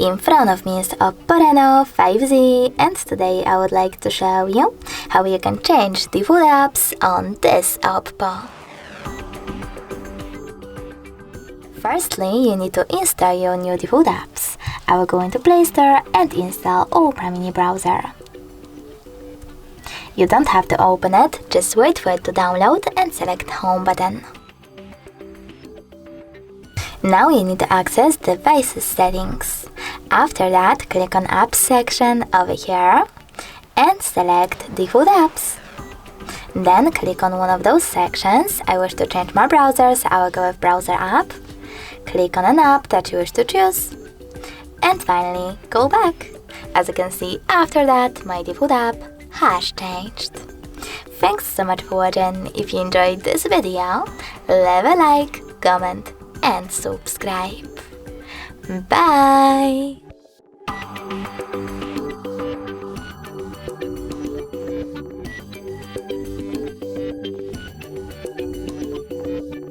In front of me is OPPO RENO 5G, and today I would like to show you how you can change default apps on this OPPO. Firstly, you need to install your new default apps. I will go into Play Store and install Opera Mini browser. You don't have to open it, just wait for it to download and select Home button. Now you need to access Devices settings. After that, click on Apps section over here and select Default Apps. Then click on one of those sections. I wish to change my browser, so I will go with Browser app. Click on an app that you wish to choose. And finally, go back. As you can see, after that, my default app has changed. Thanks so much for watching. If you enjoyed this video, leave a like, comment and subscribe. Bye!